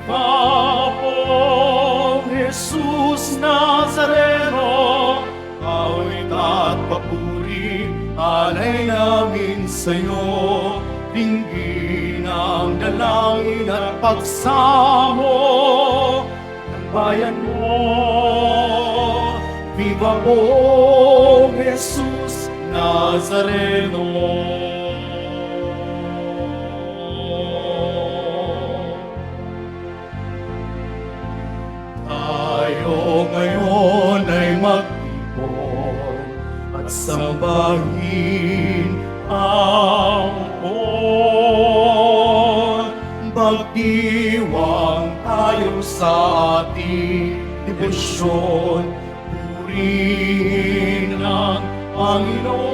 Panginoong Jesus Nazareno, awit at papuri, alay namin sa'yo. Dinggin ang dalangin at pagsamo ng bayan mo. Viva Pong Jesus Nazareno. Tayo ngayon ay magtipon at sambahin ang Panginoon. Magdiwang tayo sa ating debosyon, purihin ang Panginoon.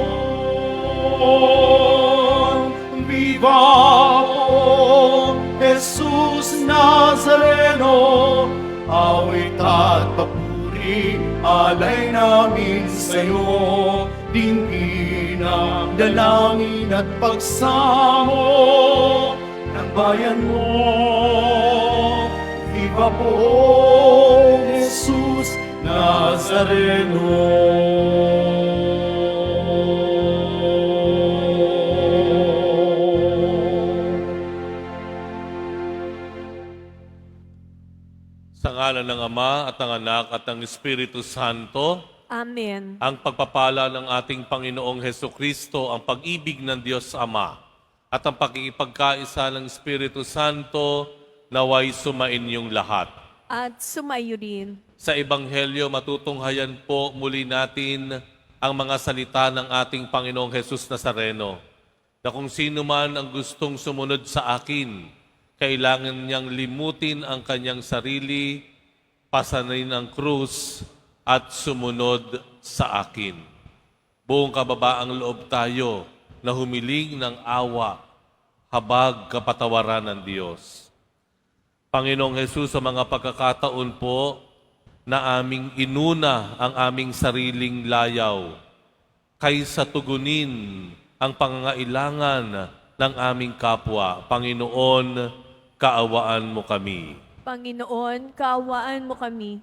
Viva o Jesus Nazareno, awit at papuri, alay namin sa'yo. Dinggin ang dalangin at pagsamo ng bayan mo. Viva po, Jesus Nazareno. Sa ngalan ng Ama at ng Anak at ng Espiritu Santo, Amen. ang pagpapala ng ating Panginoong Hesukristo, ang pag-ibig ng Diyos Ama, at ang pakikipagkaisa ng Espiritu Santo, naway sumain yung lahat. At sumayo din. Sa Ebanghelyo, matutunghayan po muli natin ang mga salita ng ating Panginoong Jesus Nazareno, na kung sino man ang gustong sumunod sa akin, kailangan niyang limutin ang kanyang sarili, pasanin ang krus, at sumunod sa akin. Buong kababaang loob tayo na humiling ng awa, habag kapatawaran ng Diyos. Panginoong Jesus, sa mga pagkakataon po na aming inuna ang aming sariling layaw, kaysa tugunin ang pangangailangan ng aming kapwa, Panginoon, kaawaan mo kami. Panginoon, kaawaan mo kami.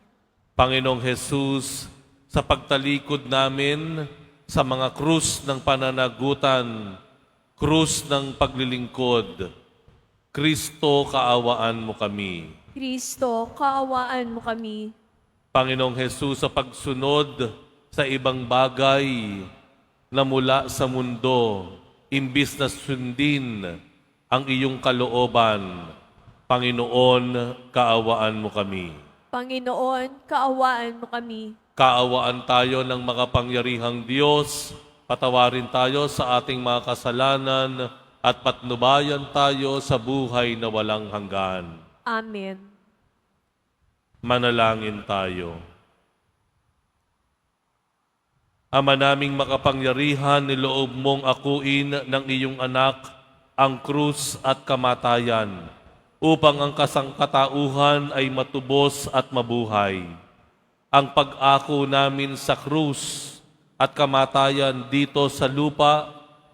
Panginoong Jesus, sa pagtalikod namin sa mga krus ng pananagutan, krus ng paglilingkod, Kristo, kaawaan mo kami. Kristo, kaawaan mo kami. Panginoong Jesus, sa pagsunod sa ibang bagay na mula sa mundo, imbis na sundin ang iyong kalooban, Panginoon, kaawaan mo kami. Panginoon, kaawaan mo kami. Kaawaan tayo ng makapangyarihang Diyos, patawarin tayo sa ating mga kasalanan, at patnubayan tayo sa buhay na walang hanggan. Amen. Manalangin tayo. Ama naming makapangyarihan, niloob mong akuin ng iyong anak ang krus at kamatayan, upang ang kasangkatauhan ay matubos at mabuhay. Ang pag-ako namin sa krus at kamatayan dito sa lupa,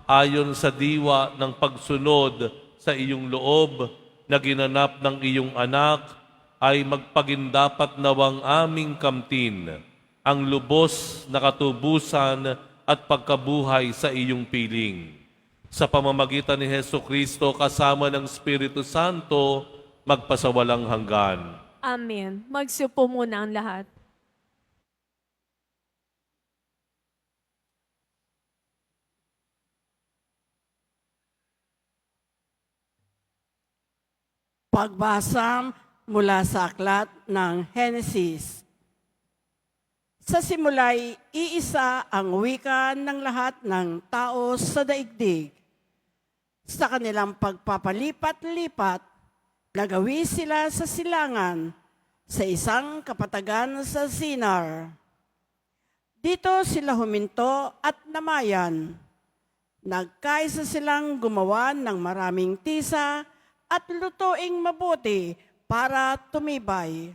ayon sa diwa ng pagsunod sa iyong loob na ginanap ng iyong anak, ay magpagindapat nawang aming kamtin ang lubos na katubusan at pagkabuhay sa iyong piling. Sa pamamagitan ni Hesukristo kasama ng Espiritu Santo, magpasawalang hanggan. Amen. Magsiupo muna ang lahat. Pagbasa mula sa aklat ng Henesis. Sa simula'y iisa ang wika ng lahat ng tao sa daigdig. Sa kanilang pagpapalipat-lipat, nagawi sila sa silangan sa isang kapatagan sa Sinar. Dito sila huminto at namayan. Nagkaisa silang gumawa ng maraming tisa at lutuing mabuti para tumibay.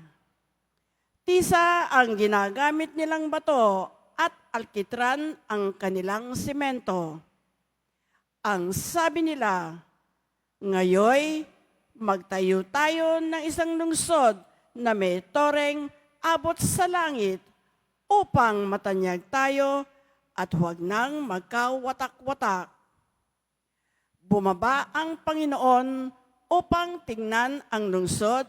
Tisa ang ginagamit nilang bato at alkitran ang kanilang simento. Ang sabi nila, ngayoy magtayo tayo ng isang lungsod na may toreng abot sa langit upang matanyag tayo at huwag nang magkawatak-watak. Bumaba ang Panginoon upang tingnan ang lungsod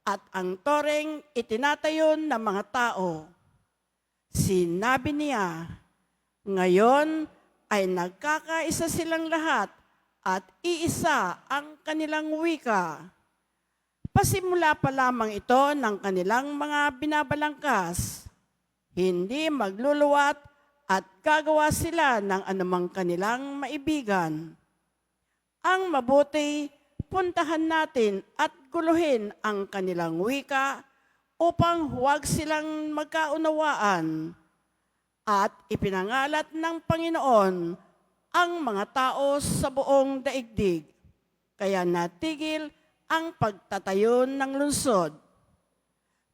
at ang toreng itinatayo ng mga tao. Sinabi niya, ngayon ay nagkakaisa silang lahat at iisa ang kanilang wika. Pasimula pa lamang ito ng kanilang mga binabalangkas. Hindi magluluwat at gagawa sila ng anumang kanilang maibigan. Ang mabuti, puntahan natin at guluhin ang kanilang wika upang huwag silang magkaunawaan. At ipinangalat ng Panginoon ang mga tao sa buong daigdig. Kaya natigil ang pagtatayo ng lungsod.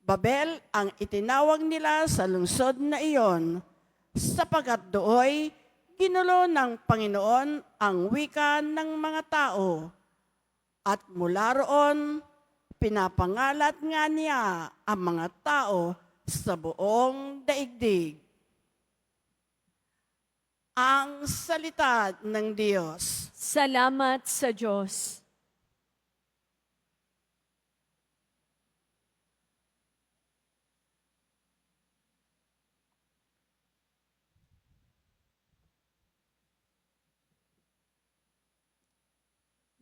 Babel ang itinawag nila sa lungsod na iyon, sapagkat dooy ginulo ng Panginoon ang wika ng mga tao. At mula roon, pinapangalat nga niya ang mga tao sa buong daigdig. Ang salita ng Diyos. Salamat sa Diyos.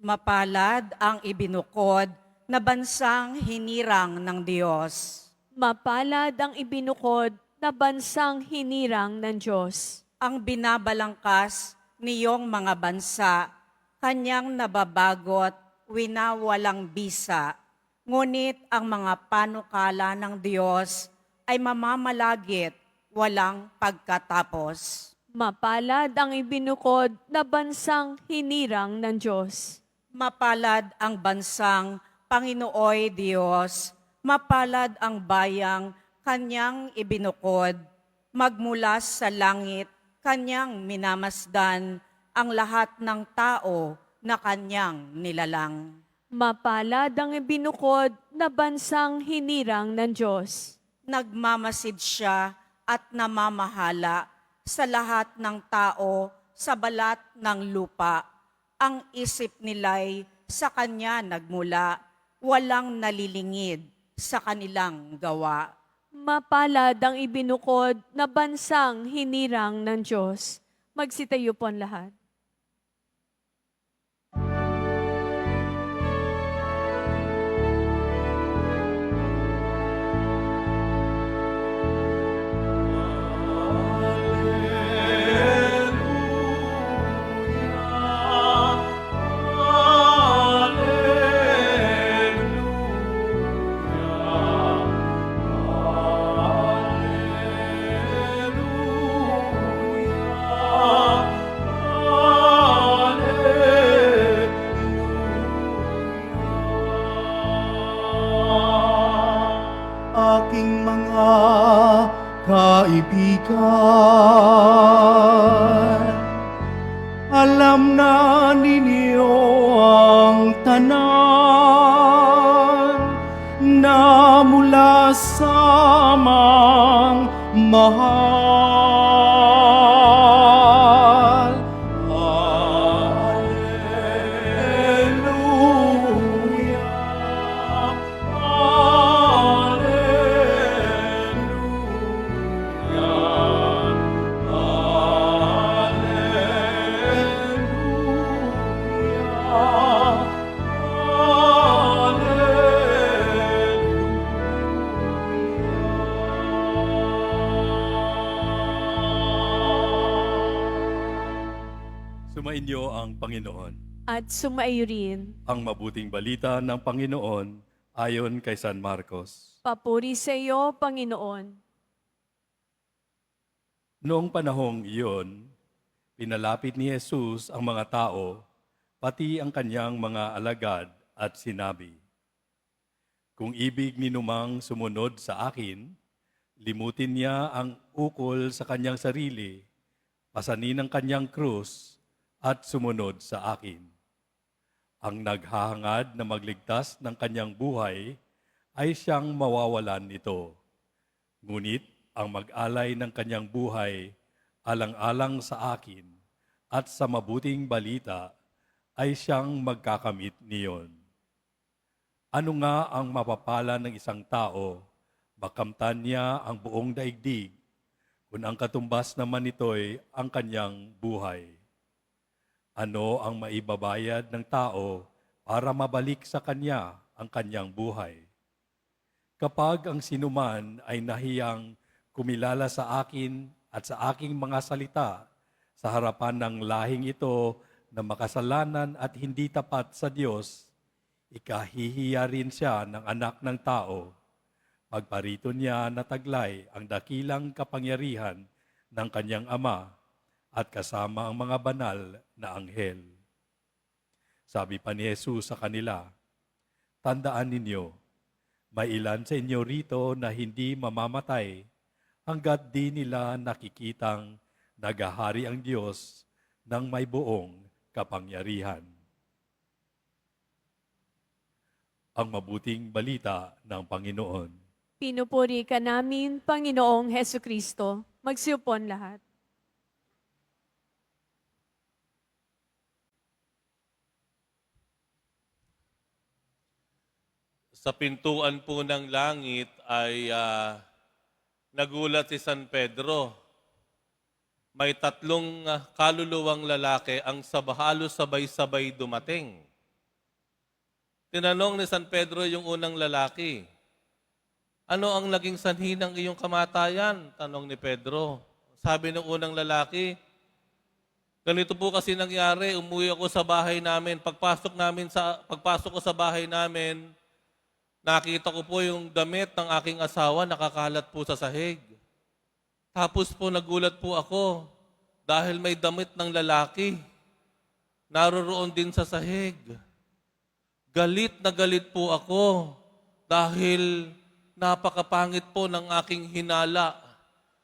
Mapalad ang ibinukod na bansang hinirang ng Diyos. Mapalad ang ibinukod na bansang hinirang ng Diyos. Ang binabalangkas niyong mga bansa, kanyang nababagot, winawalang bisa. Ngunit ang mga panukala ng Diyos ay mamamalagit, walang pagkatapos. Mapalad ang ibinukod na bansang hinirang ng Diyos. Mapalad ang bansang Panginooy Diyos, mapalad ang bayang kanyang ibinukod, magmula sa langit kanyang minamasdan ang lahat ng tao na kanyang nilalang. Mapalad ang ibinukod na bansang hinirang ng Diyos. Nagmamasid siya at namamahala sa lahat ng tao sa balat ng lupa. Ang isip nila'y sa kanya nagmula, walang nalilingid sa kanilang gawa. Mapalad ang ibinukod na bansang hinirang ng Diyos. Magsitayo po ang lahat. Aking mga kaibigan, alam na ninyo ang tanan na mula sa amang mahal. Hallelujah, hallelujah, hallelujah, Sumainyo ang Panginoon. At sumaiyo rin. Ang mabuting balita ng Panginoon ayon kay San Marcos. Papuri sa iyo, Panginoon. Noong panahong iyon, pinalapit ni Jesus ang mga tao, pati ang kanyang mga alagad at sinabi, "Kung ibig ninumang sumunod sa akin, limutin niya ang ukol sa kanyang sarili, pasanin ang kanyang krus, at sumunod sa akin. Ang naghahangad na magligtas ng kanyang buhay ay siyang mawawalan nito. Ngunit ang mag-alay ng kanyang buhay alang-alang sa akin at sa mabuting balita ay siyang magkakamit niyon. Ano nga ang mapapala ng isang tao, makamtan niya ang buong daigdig, kung ang katumbas naman nito'y ang kanyang buhay? Ano ang maibabayad ng tao para mabalik sa kanya ang kanyang buhay? Kapag ang sinuman ay nahiyang kumilala sa akin at sa aking mga salita sa harapan ng lahing ito na makasalanan at hindi tapat sa Diyos, ikahihiya rin siya ng anak ng tao. Pagparito niya na taglay ang dakilang kapangyarihan ng kanyang ama at kasama ang mga banal na anghel. Sabi pa ni Jesus sa kanila, tandaan ninyo, may ilan sa inyo rito na hindi mamamatay hanggat di nila nakikitang nagahari ang Diyos ng may buong kapangyarihan. Ang mabuting balita ng Panginoon. Pinupuri ka namin, Panginoong Heso Kristo. Magsiyupon lahat. Sa pintuan po ng langit ay nagulat si San Pedro. May tatlong kaluluwang lalaki ang halos sabay-sabay dumating. Tinanong ni San Pedro yung unang lalaki, ano ang naging sanhi ng iyong kamatayan? Tanong ni Pedro. Sabi ng unang lalaki, ganito po kasi nangyari, umuwi ako sa bahay namin. Pagpasok ko sa bahay namin, nakita ko po yung damit ng aking asawa nakakalat po sa sahig. Tapos po nagulat po ako dahil may damit ng lalaki naroroon din sa sahig. Galit na galit po ako dahil napakapangit po ng aking hinala.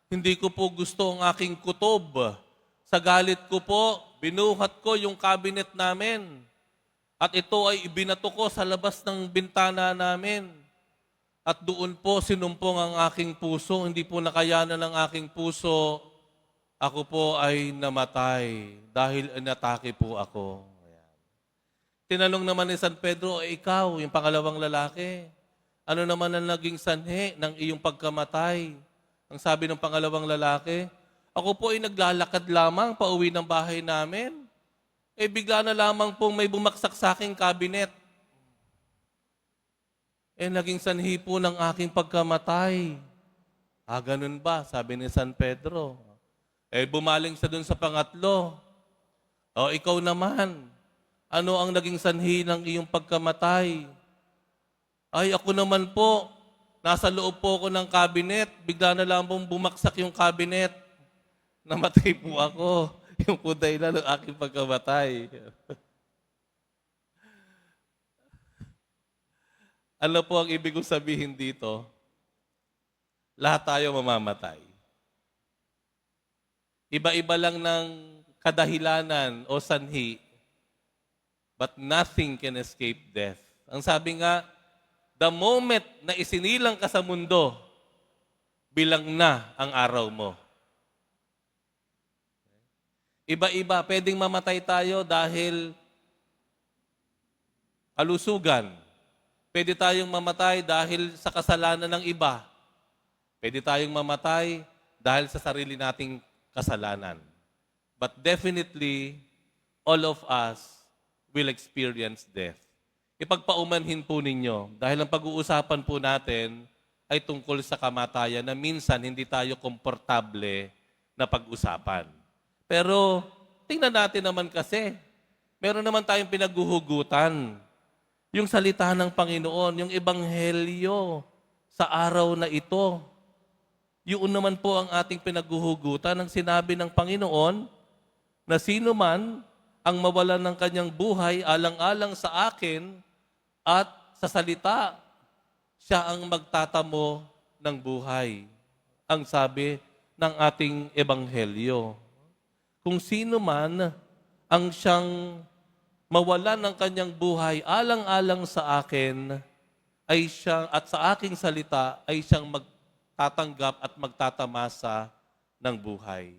Hindi ko po gusto ang aking kutob. Sa galit ko po, binuhat ko yung cabinet namin. At ito ay ibinato ko sa labas ng bintana namin. At doon po sinumpong ang aking puso. Hindi po nakayanan ng aking puso. Ako po ay namatay dahil inatake po ako. Ayan. Tinanong naman ni San Pedro, ikaw, yung pangalawang lalaki, ano naman ang naging sanhi ng iyong pagkamatay? Ang sabi ng pangalawang lalaki, ako po ay naglalakad lamang pauwi ng bahay namin. Bigla na lamang pong may bumaksak sa aking cabinet. Naging sanhi po ng aking pagkamatay. Ganun ba? Sabi ni San Pedro. Bumaling sa dun sa pangatlo. Ikaw naman, ano ang naging sanhi ng iyong pagkamatay? Ako naman po, nasa loob po ako ng cabinet, bigla na lang pong bumaksak yung cabinet. Namatay po ako. Yung po dahilan ng aking pagkamatay. Ano po ang ibig kong sabihin dito? Lahat tayo mamamatay. Iba-iba lang ng kadahilanan o sanhi, but nothing can escape death. Ang sabi nga, the moment na isinilang ka sa mundo, bilang na ang araw mo. Iba-iba, pwedeng mamatay tayo dahil kalusugan. Pwede tayong mamatay dahil sa kasalanan ng iba. Pwede tayong mamatay dahil sa sarili nating kasalanan. But definitely, all of us will experience death. Ipagpaumanhin po ninyo dahil ang pag-uusapan po natin ay tungkol sa kamatayan na minsan hindi tayo komportable na pag-usapan. Pero tingnan natin naman kasi, meron naman tayong pinaghuhugutan. Yung salita ng Panginoon, yung ebanghelyo sa araw na ito. Yun naman po ang ating pinaghuhugutan ng sinabi ng Panginoon na sino man ang mawalan ng kanyang buhay alang-alang sa akin at sa salita, siya ang magtatamo ng buhay. Ang sabi ng ating ebanghelyo. Kung sino man ang siyang mawalan ng kanyang buhay alang-alang sa akin ay siyang, at sa aking salita ay siyang magtatanggap at magtatamasa ng buhay.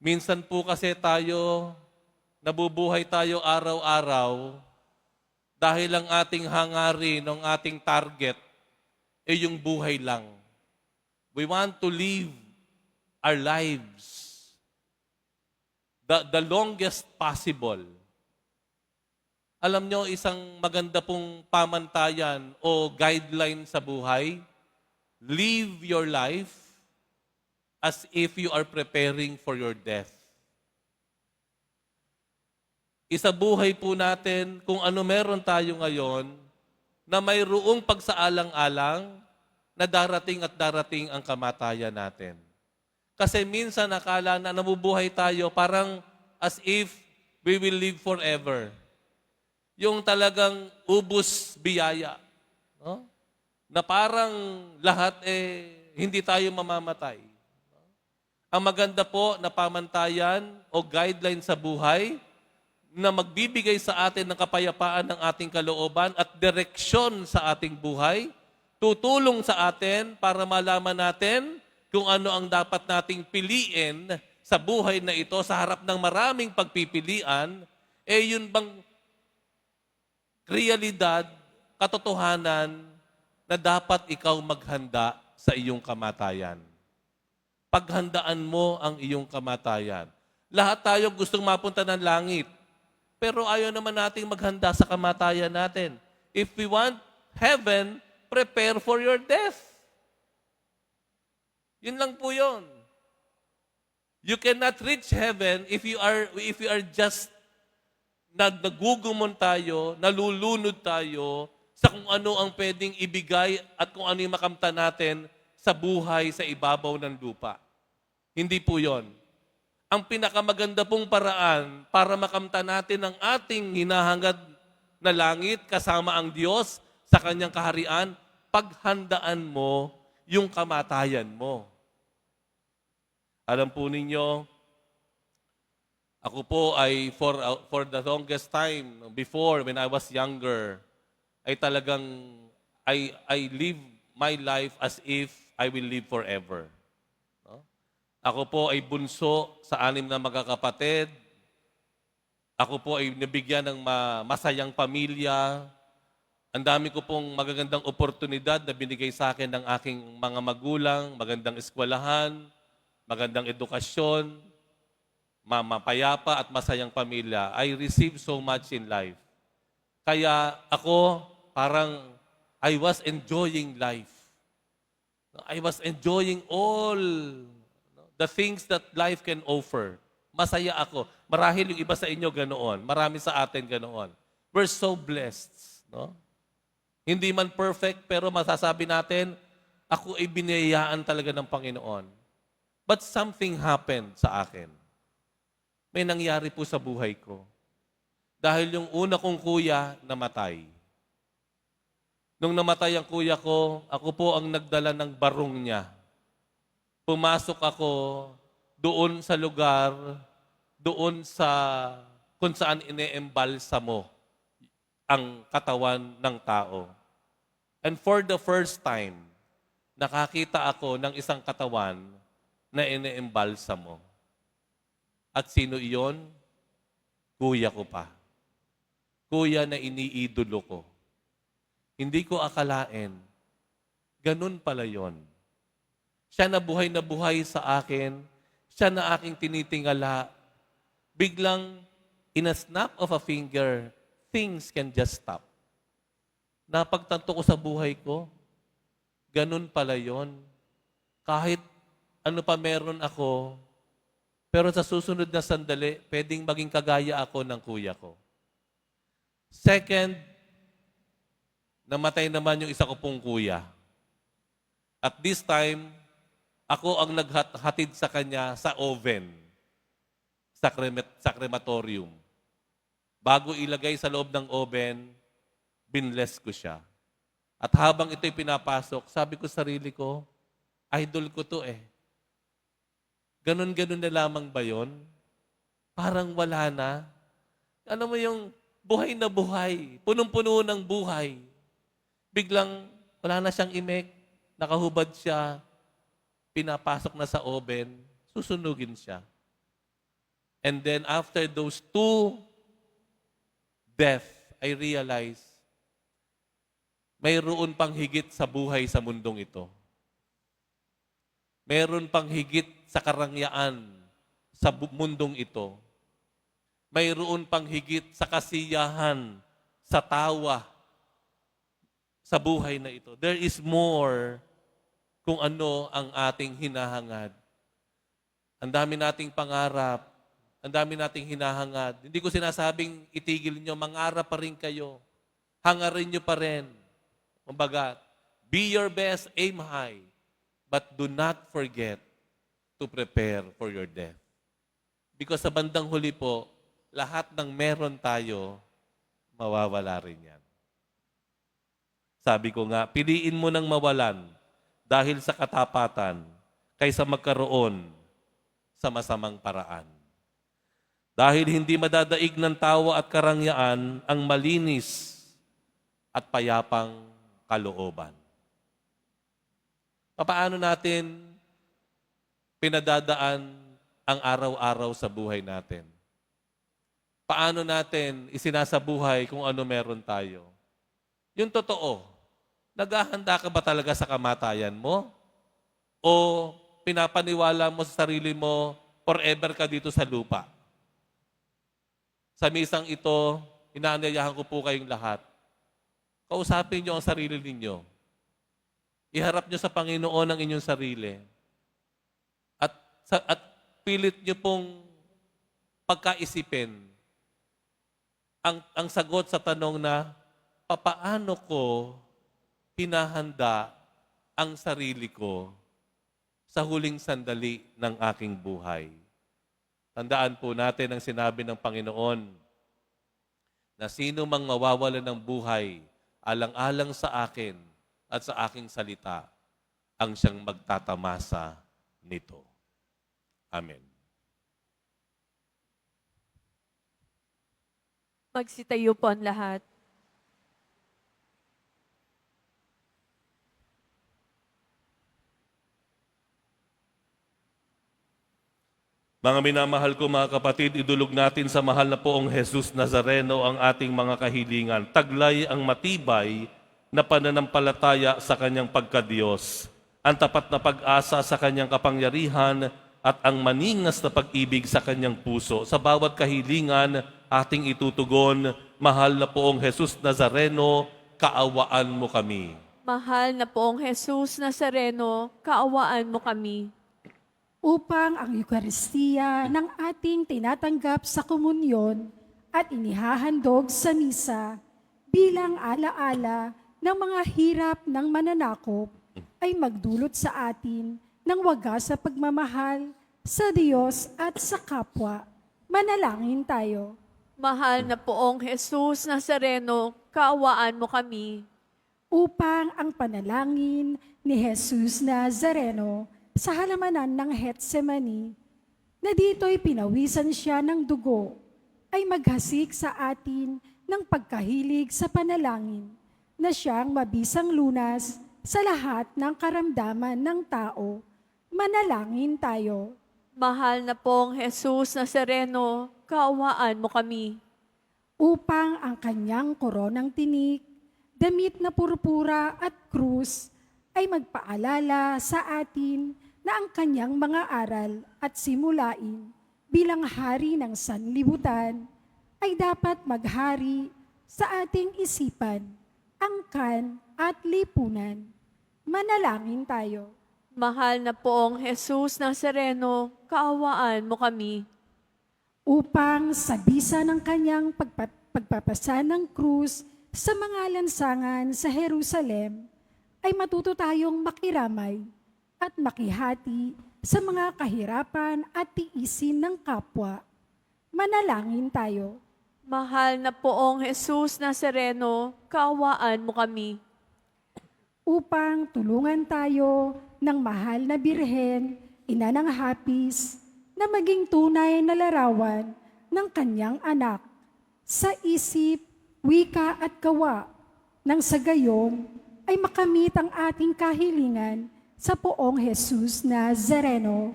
Minsan po kasi nabubuhay tayo araw-araw dahil ang ating hangarin, ang ating target, ay yung buhay lang. We want to live our lives the longest possible. Alam nyo, isang maganda pong pamantayan o guideline sa buhay, live your life as if you are preparing for your death. Isa buhay po natin kung ano meron tayo ngayon na mayroong pagsaalang-alang na darating at darating ang kamatayan natin. Kasi minsan nakala na nabubuhay tayo parang as if we will live forever. Yung talagang ubus biyaya. No? Na parang lahat hindi tayo mamamatay. Ang maganda po na pamantayan o guideline sa buhay na magbibigay sa atin ng kapayapaan ng ating kalooban at direksyon sa ating buhay, tutulong sa atin para malaman natin kung ano ang dapat nating piliin sa buhay na ito sa harap ng maraming pagpipilian, yun bang realidad, katotohanan na dapat ikaw maghanda sa iyong kamatayan. Paghandaan mo ang iyong kamatayan. Lahat tayo gustong mapunta ng langit, pero ayaw naman nating maghanda sa kamatayan natin. If we want heaven, prepare for your death. Yun lang po yun. You cannot reach heaven if you are just nagugumon tayo, nalulunod tayo sa kung ano ang pwedeng ibigay at kung ano yung makamta natin sa buhay sa ibabaw ng lupa. Hindi po yon. Ang pinakamaganda pong paraan para makamta natin ang ating hinahangad na langit kasama ang Diyos sa kanyang kaharian, paghandaan mo yung kamatayan mo. Alam po ninyo, ako po ay for the longest time, before, when I was younger, ay talagang, I live my life as if I will live forever. No? Ako po ay bunso sa 6 na magkakapatid. Ako po ay nabigyan ng masayang pamilya. Ang dami ko pong magagandang oportunidad na binigay sa akin ng aking mga magulang, magandang eskwelahan, magandang edukasyon, mapayapa at masayang pamilya. I received so much in life. Kaya ako, parang I was enjoying life. I was enjoying all the things that life can offer. Masaya ako. Marahil yung iba sa inyo ganoon. Marami sa atin ganoon. We're so blessed. No? Hindi man perfect, pero masasabi natin, ako ay biniyayaan talaga ng Panginoon. But something happened sa akin. May nangyari po sa buhay ko. Dahil yung una kong kuya namatay. Nung namatay ang kuya ko, ako po ang nagdala ng barong niya. Pumasok ako doon sa lugar, doon sa kung saan ine-embalsa mo ang katawan ng tao. And for the first time, nakakita ako ng isang katawan na ine-embalsa mo. At sino iyon? Kuya ko pa. Kuya na iniidolo ko. Hindi ko akalain. Ganun pala yon. Siya na buhay sa akin. Siya na aking tinitingala. Biglang, in a snap of a finger, things can just stop. Napagtanto ko sa buhay ko, ganun pala yon. Kahit ano pa meron ako, pero sa susunod na sandali, pwedeng maging kagaya ako ng kuya ko. Second, namatay naman yung isa ko pong kuya. At this time, ako ang naghatid sa kanya sa oven, sa crematorium. Bago ilagay sa loob ng oven, binless ko siya. At habang ito'y pinapasok, sabi ko sa sarili ko, idol ko to eh. Ganon-ganon na lamang ba yun? Parang wala na. Ano mo yung buhay na buhay, punong-puno ng buhay. Biglang wala na siyang imek, nakahubad siya, pinapasok na sa oven, susunugin siya. And then after those 2 death, I realized, mayroon pang higit sa buhay sa mundong ito. Mayroon pang higit sa karangyaan sa mundong ito. Mayroon pang higit sa kasiyahan, sa tawa, sa buhay na ito. There is more kung ano ang ating hinahangad. Ang dami nating pangarap, ang dami nating hinahangad. Hindi ko sinasabing itigil nyo, mangarap pa rin kayo. Hangarin nyo pa rin. Kumbaga, be your best, aim high, but do not forget to prepare for your death. Because sa bandang huli po, lahat ng meron tayo, mawawala rin yan. Sabi ko nga, piliin mo ng mawalan dahil sa katapatan kaysa magkaroon sa masamang paraan. Dahil hindi madadaig ng tawa at karangyaan ang malinis at payapang kalooban. Paano natin pinadadaan ang araw-araw sa buhay natin? Paano natin isinasabuhay kung ano meron tayo? Yung totoo, naghahanda ka ba talaga sa kamatayan mo? O pinapaniwala mo sa sarili mo, forever ka dito sa lupa? Sa misang ito, inaanyayahan ko po kayong lahat. Kausapin niyo ang sarili ninyo. Iharap niyo sa Panginoon ang inyong sarili. At pilit niyo pong pagkaisipin ang sagot sa tanong na, papaano ko hinahanda ang sarili ko sa huling sandali ng aking buhay? Tandaan po natin ang sinabi ng Panginoon na sino mang mawawalan ng buhay alang-alang sa akin at sa aking salita ang siyang magtatamasa nito. Amen. Magsitayo po ang lahat. Mga minamahal ko mga kapatid, idulog natin sa mahal na poong Jesus Nazareno ang ating mga kahilingan. Taglay ang matibay na pananampalataya sa kanyang pagkadiyos, ang tapat na pag-asa sa kanyang kapangyarihan at ang maningas na pag-ibig sa kanyang puso. Sa bawat kahilingan, ating itutugon, mahal na poong Jesus Nazareno, kaawaan mo kami. Mahal na poong Jesus Nazareno, kaawaan mo kami. Upang ang Eukaristiya ng ating tinatanggap sa komunyon at inihahandog sa misa bilang alaala ng mga hirap ng mananakop ay magdulot sa atin ng wagas sa pagmamahal sa Diyos at sa kapwa. Manalangin tayo. Mahal na poong Jesus Nazareno, kaawaan mo kami. Upang ang panalangin ni Jesus Nazareno sa halamanan ng Getsemani, na dito'y pinawisan siya ng dugo, ay maghasik sa atin ng pagkahilig sa panalangin, na siyang mabisang lunas sa lahat ng karamdaman ng tao. Manalangin tayo. Mahal na pong Jesus Nazareno, kaawaan mo kami. Upang ang kanyang koronang tinik, damit na purpura at krus, ay magpaalala sa atin na ang kanyang mga aral at simulain bilang hari ng sanlibutan ay dapat maghari sa ating isipan, angkan at lipunan. Manalangin tayo. Mahal na poong Jesus Nazareno, kaawaan mo kami. Upang sa bisa ng kanyang pagpapasa ng krus sa mga lansangan sa Jerusalem, ay matuto tayong makiramay at makihati sa mga kahirapan at tiisin ng kapwa. Manalangin tayo. Mahal na poong Jesus Nazareno, kaawaan mo kami. Upang tulungan tayo ng mahal na Birhen, ina ng hapis, na maging tunay na larawan ng kanyang anak sa isip, wika at gawa, nang sa gayon ay makamit ang ating kahilingan sa poong Jesus Nazareno.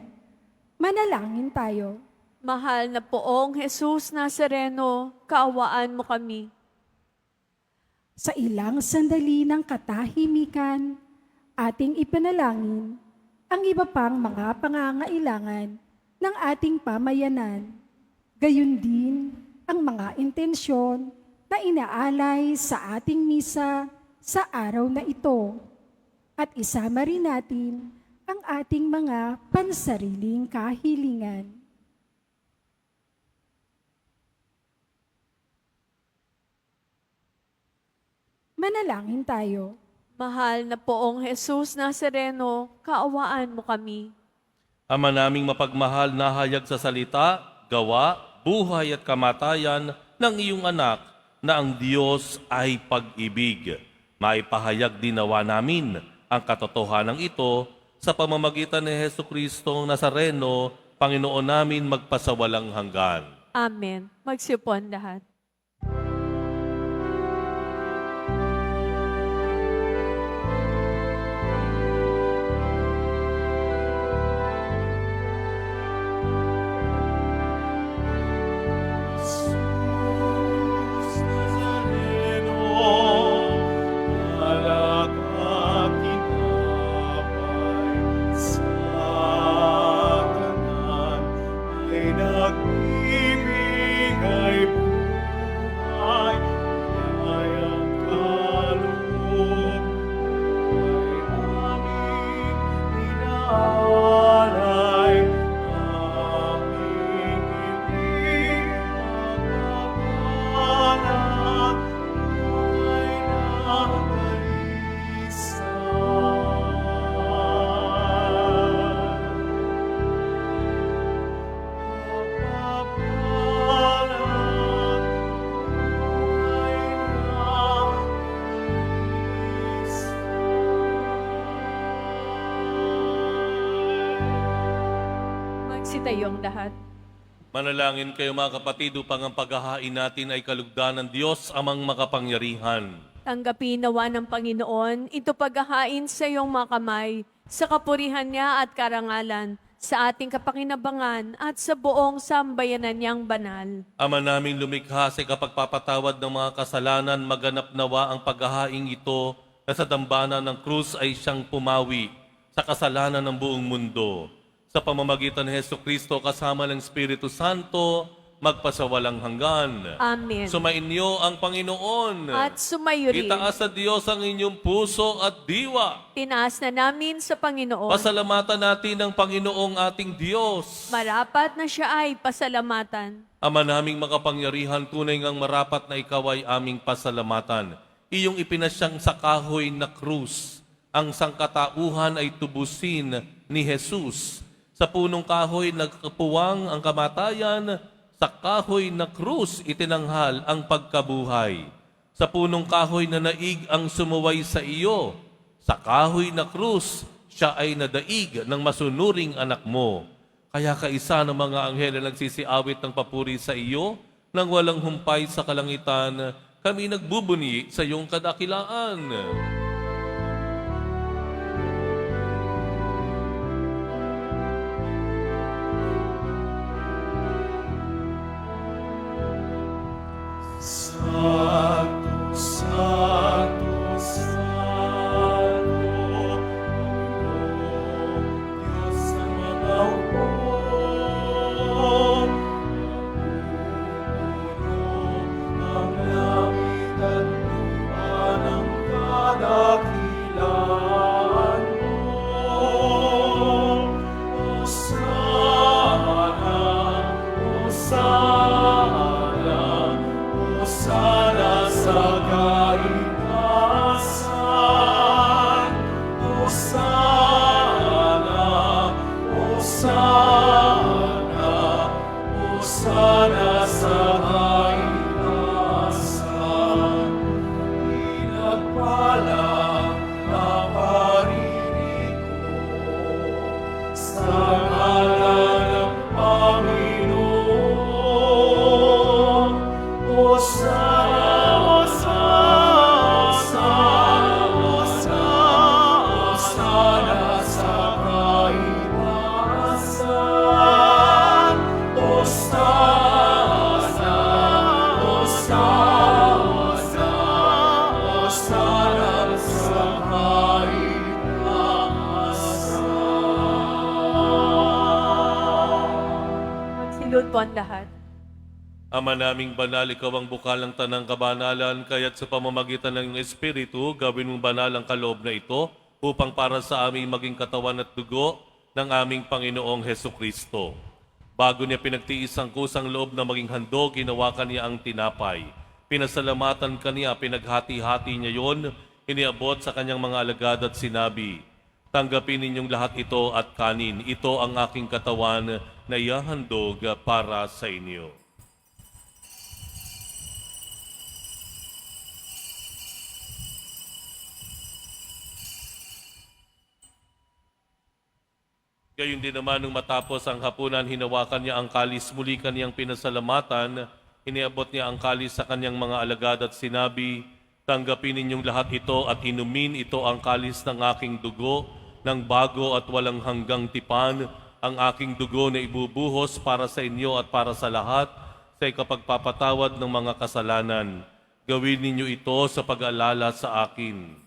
Manalangin tayo. Mahal na poong Jesus Nazareno, kaawaan mo kami. Sa ilang sandali ng katahimikan, ating ipanalangin ang iba pang mga pangangailangan ng ating pamayanan. Gayon din ang mga intensyon na inaalay sa ating misa sa araw na ito. At isama rin natin ang ating mga pansariling kahilingan. Manalangin tayo. Mahal na poong Jesus Nazareno, kaawaan mo kami. Ama naming mapagmahal na hayag sa salita, gawa, buhay at kamatayan ng iyong anak na ang Diyos ay pag-ibig. Maipahayag din nawa namin ang katotohanan ito sa pamamagitan ni Jesucristo Nazareno, Panginoon namin magpasawalang hanggan. Amen. Magsipon lahat. Jesus Nazareno, alak at tinapay sa kanan ay nagbibigay buhay, iyayang kaloob ay aming inaalay, aming hiling magpapalang buhay na Magsitayong lahat. Manalangin kayo mga kapatid upang ang paghahain natin ay kalugdan ng Diyos amang makapangyarihan. Tanggapin nawa ng Panginoon ito paghahain sa iyong mga kamay, sa kapurihan niya at karangalan, sa ating kapakinabangan at sa buong sambayanan niyang banal. Ama naming lumikha sa kapagpapatawad ng mga kasalanan, maganap nawa ang paghahaing ito na sa dambana ng krus ay siyang pumawi sa kasalanan ng buong mundo. Sa pamamagitan ni Jesucristo kasama ng Espiritu Santo, magpasawalang hanggan. Amen. Sumainyo ang Panginoon. At sumayo rin. Itaas sa Diyos ang inyong puso at diwa. Tinaas na namin sa Panginoon. Pasalamatan natin ang Panginoong ating Diyos. Marapat na siya ay pasalamatan. Ama naming makapangyarihan, tunay ngang marapat na ikaw ay aming pasalamatan. Iyong ipinasyang sa kahoy na krus, ang sangkatauhan ay tubusin ni Jesus. Sa punong kahoy nagkapuwang ang kamatayan, sa kahoy na krus itinanghal ang pagkabuhay. Sa punong kahoy na naig ang sumuway sa iyo, sa kahoy na krus siya ay nadaig ng masunuring anak mo. Kaya kaisa ng mga anghel na nagsisiawit ng papuri sa iyo, nang walang humpay sa kalangitan, kami nagbubuni sa iyong kadakilaan. Santo, Santo, Santo, Panginoong Diyos ng mga hukbo. Ang langit at lupa ng kada po ang lahat. Ama naming banal, ikaw ang bukal ng tanang kabanalan, kaya't sa pamamagitan ng iyong Espiritu, gawin mong banal ang kaloob na ito, upang para sa aming maging katawan at dugo ng aming Panginoong Heso Kristo. Bago niya pinagtiis ang kusang loob na maging handog, ginawakan niya ang tinapay. Pinasalamatan kaniya, pinaghati-hati niya yon, iniabot sa kanyang mga alagad at sinabi, tanggapin ninyong lahat ito at kanin. Ito ang aking katawan na ihahandog para sa inyo. Gayon din naman nung matapos ang hapunan, hinawakan niya ang kalis, muli kaniyang pinasalamatan, iniabot niya ang kalis sa kanyang mga alagad at sinabi, tanggapin ninyong lahat ito at inumin, ito ang kalis ng aking dugo, ng bago at walang hanggang tipan, ang aking dugo na ibubuhos para sa inyo at para sa lahat, sa ikapagpapatawad ng mga kasalanan. Gawin ninyo ito sa pag-alala sa akin.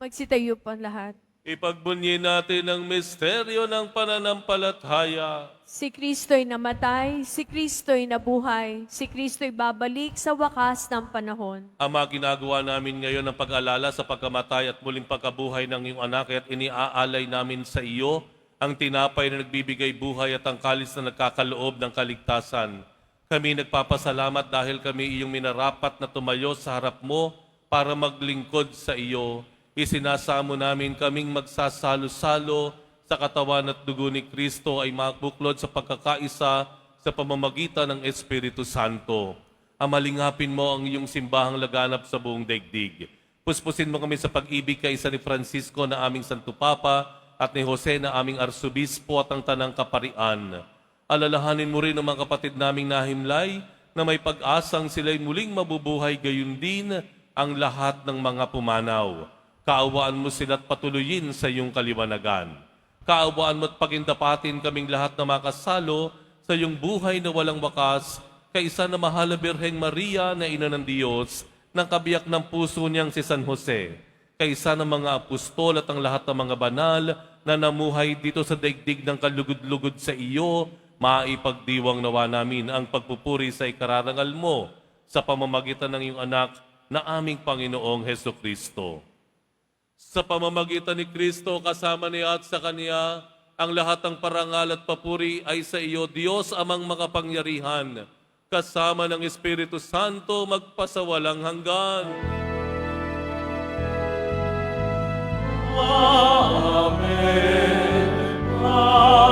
Magsitayo po ang lahat. Ipagbunyi natin ang misteryo ng pananampalataya. Si Kristo'y namatay, si Kristo'y nabuhay, si Kristo'y babalik sa wakas ng panahon. Ama, ginagawa namin ngayon ang pag-alala sa pagkamatay at muling pagkabuhay ng iyong anak at iniaalay namin sa iyo ang tinapay na nagbibigay buhay at ang kalis na nagkakaloob ng kaligtasan. Kami nagpapasalamat dahil kami iyong minarapat na tumayo sa harap mo para maglingkod sa iyo. Isinasamo namin kaming magsasalo-salo sa katawan at dugo ni Kristo ay mabuklod sa pagkakaisa sa pamamagitan ng Espiritu Santo. Amalingapin mo ang iyong simbahang laganap sa buong daigdig. Puspusin mo kami sa pag-ibig kay San Francisco na aming Santo Papa at ni Jose na aming Arsobispo at ang Tanang Kaparian. Alalahanin mo rin ang mga kapatid naming nahimlay na may pag-asang sila'y muling mabubuhay, gayon din ang lahat ng mga pumanaw. Kaawaan mo sila't patuloyin sa iyong kaliwanagan. Kaawaan mo at pagindapatin kaming lahat na makasalo sa iyong buhay na walang wakas, kaisa na mahal na Birheng Maria na Ina ng Diyos, ng kabiyak ng puso niyang si San Jose, kaisa ng mga apostol at ang lahat ng mga banal na namuhay dito sa daigdig ng kalugod-lugod sa iyo, maipagdiwang nawa namin ang pagpupuri sa ikararangal mo sa pamamagitan ng iyong anak na aming Panginoong Heso Kristo. Sa pamamagitan ni Kristo, kasama niya at sa Kaniya, ang lahat ng parangal at papuri ay sa iyo, Diyos amang makapangyarihan, kasama ng Espiritu Santo magpasawalang hanggan. Amen. Amen.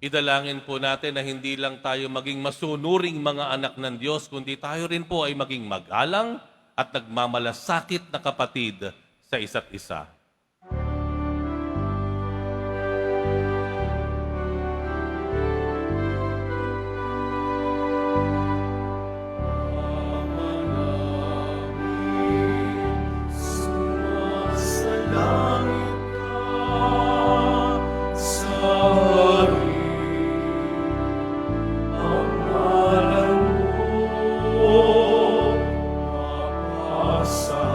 Idalangin po natin na hindi lang tayo maging masunuring mga anak ng Diyos, kundi tayo rin po ay maging magalang at nagmamalasakit na kapatid sa isa't isa. Sumasalangit ka sa hari. Ang ngalan mo mapasamin.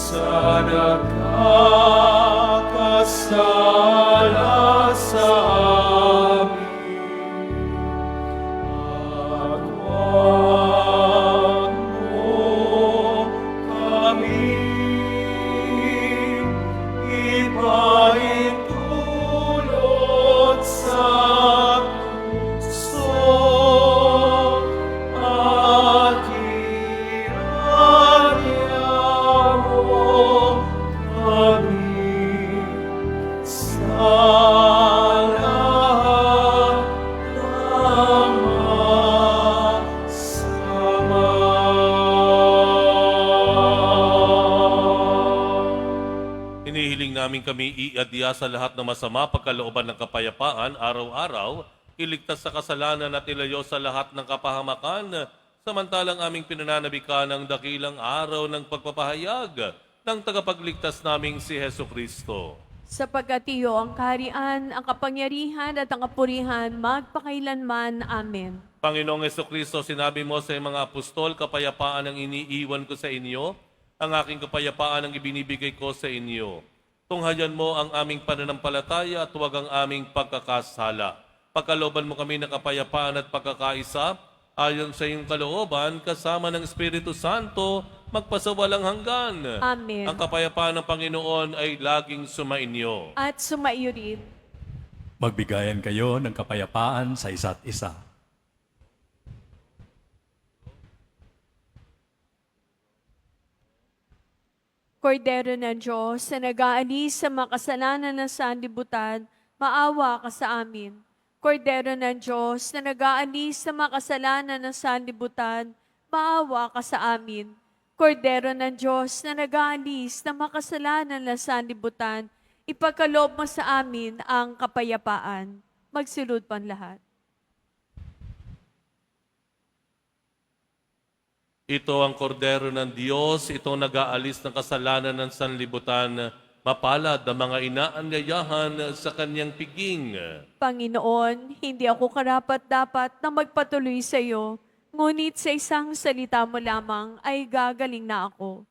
sa nagkakasala sa amin. At huwag mo kami ipaintulot sa tukso at iragya mo kami sa lahat ng masama. Hinihiling namin kami iadya sa lahat ng masama pagkalooban ng kapayapaan araw-araw, iligtas sa kasalanan at ilayo sa lahat ng kapahamakan, samantalang aming pinananabikan ng dakilang araw ng pagpapahayag ng tagapagligtas naming si Heso Kristo. Sapagkat iyo ang kaharian, ang kapangyarihan at ang kapurihan magpakailanman. Amen. Panginoong Heso Kristo, sinabi mo sa mga apostol, kapayapaan ang iniiwan ko sa inyo, ang aking kapayapaan ang ibinibigay ko sa inyo. Tunghayan mo ang aming pananampalataya at huwag ang aming pagkakasala. Pagkalooban mo kami ng kapayapaan at pagkakaisa, ayon sa iyong kalooban, kasama ng Espiritu Santo, magpasawalang hanggan. Amen. Ang kapayapaan ng Panginoon ay laging sumainyo. At sumaiyo rin. Magbigayan kayo ng kapayapaan sa isa't isa. Kordero ng Diyos, na nag-aalis sa makasalanan ng sanlibutan, maawa ka sa amin. Kordero ng Diyos, na nag-aalis sa makasalanan ng sanlibutan, maawa ka sa amin. Kordero ng Diyos, na nag-aalis sa makasalanan ng sanlibutan, ipagkaloob mo sa amin ang kapayapaan. Magsilud pan lahat. Ito ang kordero ng Diyos, ito nag-aalis ng kasalanan ng sanlibutan, mapalad ang mga inaanyayahan sa kanyang piging. Panginoon, hindi ako karapat-dapat na magpatuloy sa iyo, ngunit sa isang salita mo lamang ay gagaling na ako.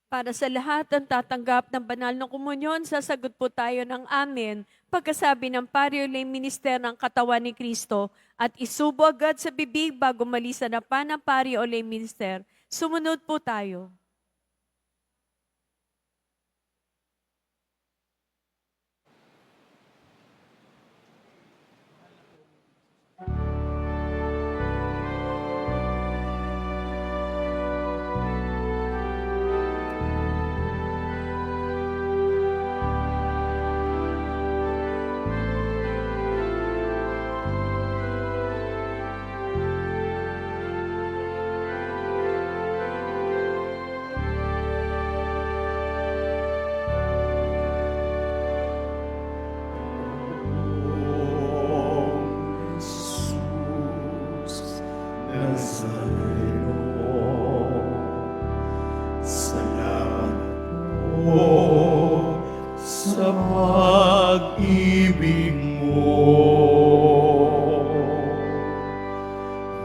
Para sa lahat ng tatanggap ng banal na komunyon, sasagot po tayo ng amen pagkasabi ng Pario Lay Minister ng Katawan ni Kristo at isubo agad sa bibig bago malisan na pa ng Pario Lay Minister. Sumunod po tayo. Jesus Nazareno, salamat po sa pag-ibig mo.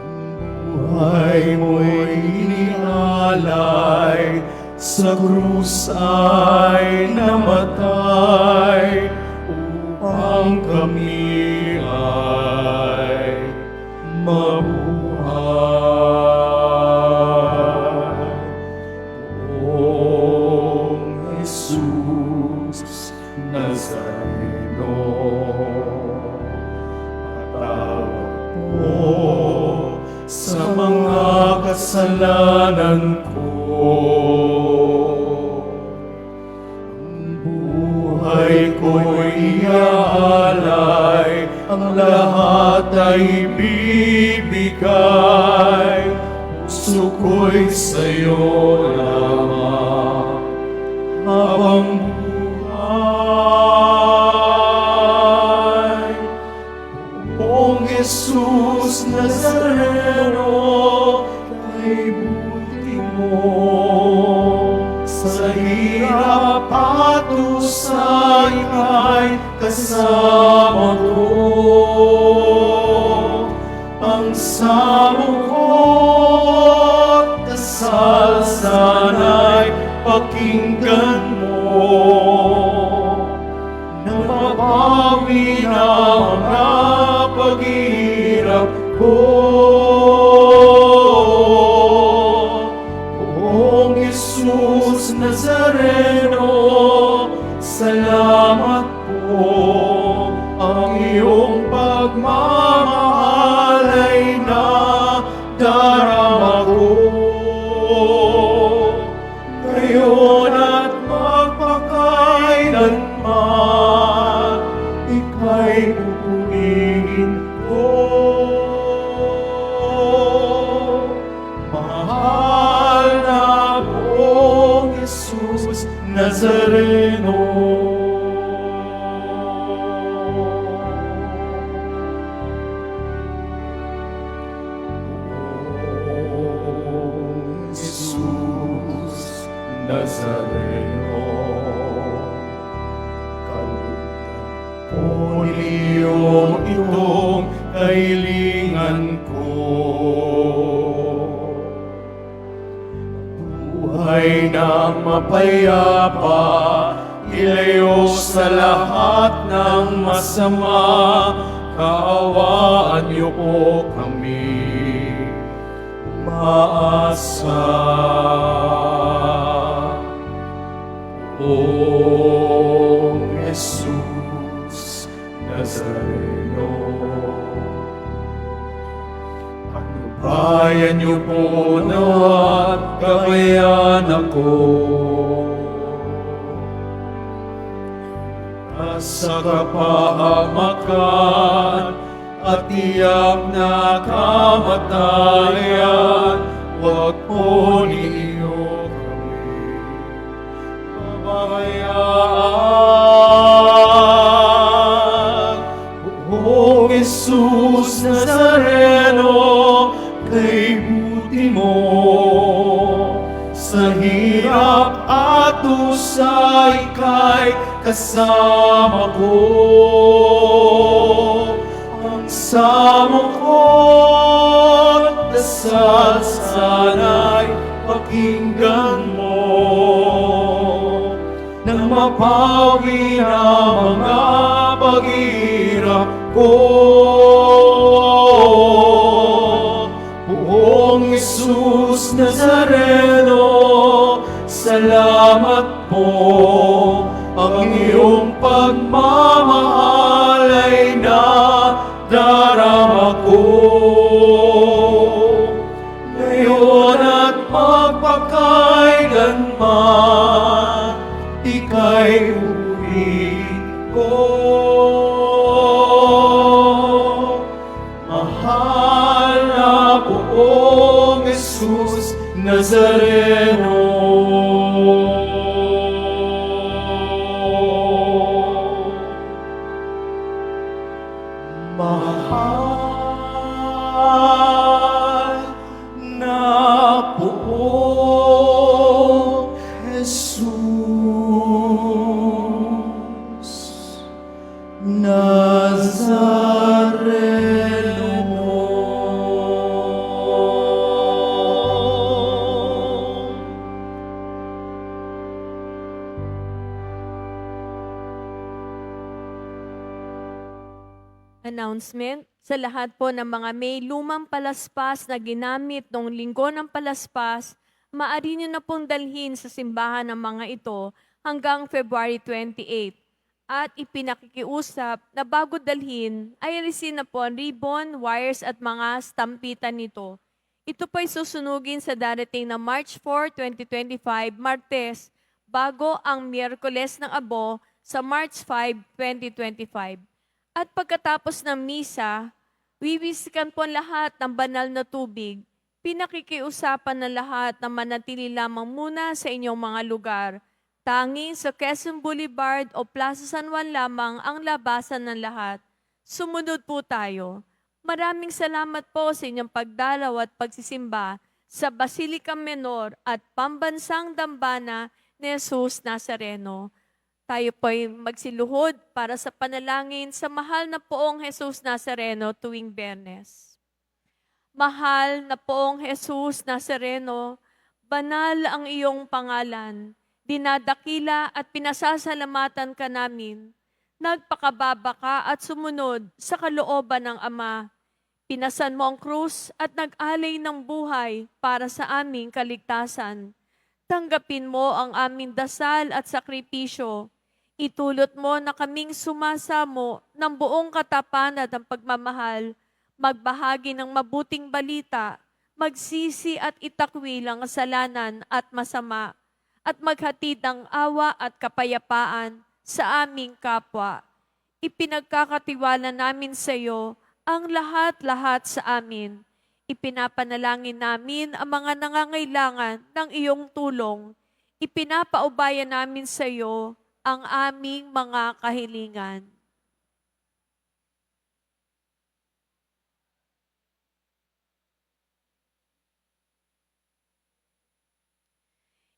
Ang buhay mo'y inialay, sa krus ay namatay, upang kami ay mabuhay. O Jesus Nazareno, patawad po sa mga kasalanan ko. Ang buhay ko'y iaalay, ang lahat ay bibigay. Puso ko'y sa'yo lamang habang buhay buhay. Poong Jesus Nazareno, kay buti mo, sa hirap at usay ay kasama ko. Ang samo ko't dasal sana'y pakinggan mo, na mapawi na mga paghihirap ko. Poong Jesus Nazareno, salamat po. Ang iyong pagmamahal ay nadarama ko. Ngayon at magpakailanman, ika'y pupurihin ko. Mahal na Poong Jesus Nazareno. Poong Jesus Nazareno, kalutan po niyong itong kailingan ko. Buhay na mapayapa, ilayo sa lahat ng masama, kaawaan niyo po kami umaasa. Poong Jesus Nazareno, patnubayan niyo po na at gabayan ako. Sa kapahamakan at tiyak na kamatayan, huwag po niyo kami pababayaan. Poong Jesus Nazareno, kay buti mo, sa hirap at usay kay kasama ko. Ang samo ko't dasal sana'y pakinggan mo, nang mapawi na mga paghihirap ko. Poong Jesus Nazareno, salamat po. Ang iyong pagmamahal ay nadarama ko. Ngayon at magpakailanman, ika'y purihin ko. Mahal na Poong Jesus Nazareno, mahal na Poong Jesus Nazareno. Announcement, sa lahat po ng mga may lumang palaspas na ginamit noong linggo ng palaspas, maaari nyo na pong dalhin sa simbahan ng mga ito hanggang February 28. At ipinakikiusap na bago dalhin ay alisin na po ang ribbon, wires at mga stampitan nito. Ito po ay susunugin sa darating na March 4, 2025, Martes, bago ang Miyerkules ng Abo sa March 5, 2025. At pagkatapos ng misa, wiwisikan po ang lahat ng banal na tubig. Pinakikiusapan ng lahat na manatili lamang muna sa inyong mga lugar. Tanging sa Quezon Boulevard o Plaza San Juan lamang ang labasan ng lahat. Sumunod po tayo. Maraming salamat po sa inyong pagdalaw at pagsisimba sa Basilica Menor at Pambansang Dambana ni Jesus Nazareno. Tayo po'y magsiluhod para sa panalangin sa mahal na poong Jesus Nazareno tuwing Biyernes. Mahal na poong Jesus Nazareno, banal ang iyong pangalan. Dinadakila at pinasasalamatan ka namin. Nagpakababa ka at sumunod sa kalooban ng Ama. Pinasan mo ang krus at nag-alay ng buhay para sa aming kaligtasan. Tanggapin mo ang aming dasal at sakripisyo. Itulot mo na kaming sumasamo ng buong katapatan at ang pagmamahal, magbahagi ng mabuting balita, magsisi at itakwil ang kasalanan at masama, at maghatid ng awa at kapayapaan sa aming kapwa. Ipinagkakatiwala namin sa iyo ang lahat-lahat sa amin. Ipinapanalangin namin ang mga nangangailangan ng iyong tulong. Ipinapaubaya namin sa iyo ang aming mga kahilingan.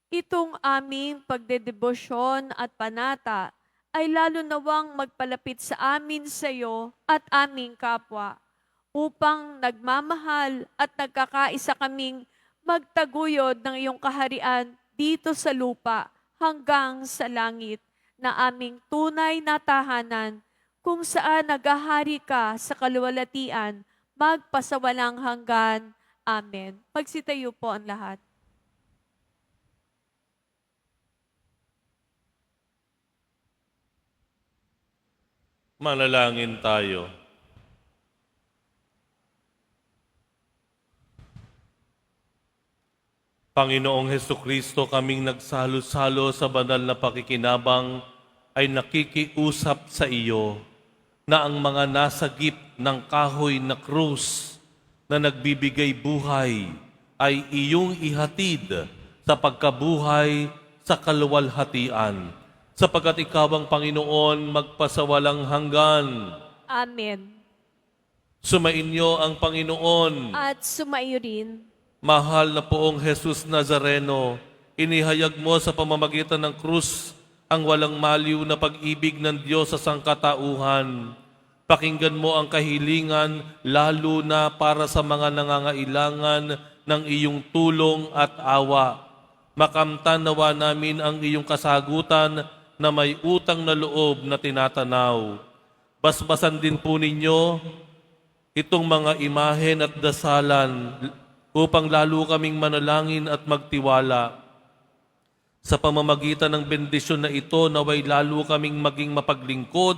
Itong aming pagdedebosyon at panata ay lalo nawang magpalapit sa amin sa iyo at aming kapwa, upang nagmamahal at nagkakaisa kaming magtaguyod ng iyong kaharian dito sa lupa hanggang sa langit, na aming tunay na tahanan, kung saan naghahari ka sa kaluwalhatian, magpasawalang hanggan. Amen. Magsitayo po ang lahat. Manalangin tayo. Panginoong Hesukristo, kaming nagsalo-salo sa banal na pakikinabang ay nakikiusap sa iyo na ang mga nasagip ng kahoy na krus na nagbibigay buhay ay iyong ihatid sa pagkabuhay sa kaluwalhatian, sapagkat ikaw ang Panginoon magpasawalang hanggan. Amen. Sumainyo ang Panginoon. At sumaiyo rin. Mahal na poong Jesus Nazareno, inihayag mo sa pamamagitan ng krus ang walang maliw na pag-ibig ng Diyos sa sangkatauhan. Pakinggan mo ang kahilingan, lalo na para sa mga nangangailangan ng iyong tulong at awa. Makamtan nawa namin ang iyong kasagutan na may utang na loob na tinatanaw. Basbasan din po ninyo itong mga imahen at dasalan upang lalo kaming manalangin at magtiwala. Sa pamamagitan ng bendisyon na ito, naway lalo kaming maging mapaglingkod,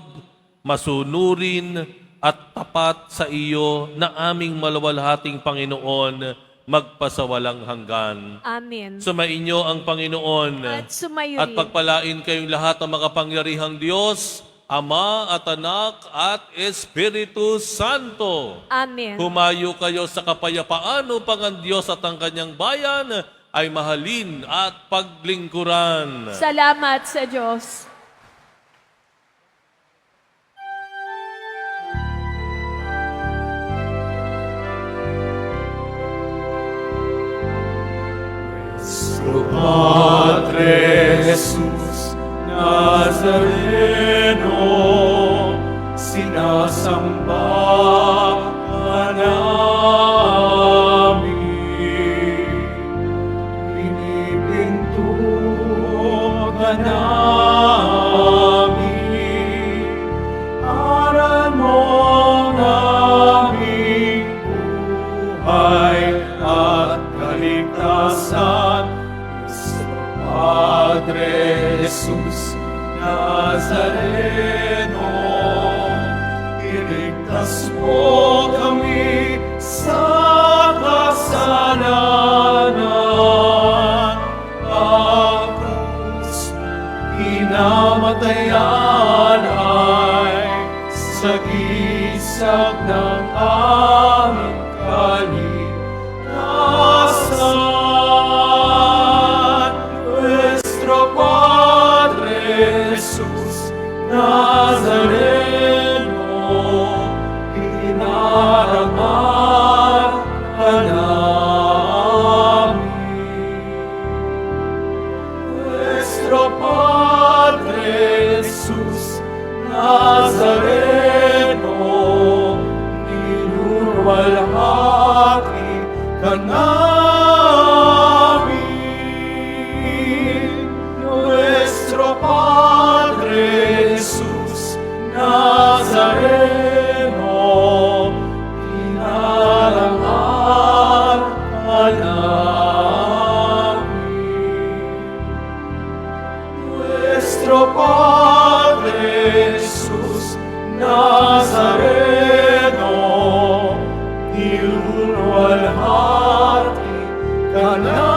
masunurin at tapat sa iyo na aming maluwalhating Panginoon, magpasawalang hanggan. Amen. Sumainyo ang Panginoon At sumayo at rin. pagpalain kayong lahat ng makapangyarihang Diyos, Ama at Anak at Espiritu Santo. Amen. Humayo kayo sa kapayapaan upang ang Diyos at ang kanyang bayan ay mahalin at paglingkuran. Salamat sa Diyos. Padre Jesus Nazareno, sinasamba ka namin, pinipinto ka namin, aral mo ang aming buhay at kaligtasan. Padre Jesus Nazareno, iligtas mo kami sa kasalanan. Ang krus hinamatayan ay sagisag ng aming kaligtasan. Nuestro Padre Jesus Nazareno, inarangal ka namin. Nuestro Padre Jesus Nazareno, niluwalhati ka namin. Nuestro Padre Jesus Nazareno, inarangal ka namin. Nuestro Padre Jesus Nazareno, niluluwalhati ka namin.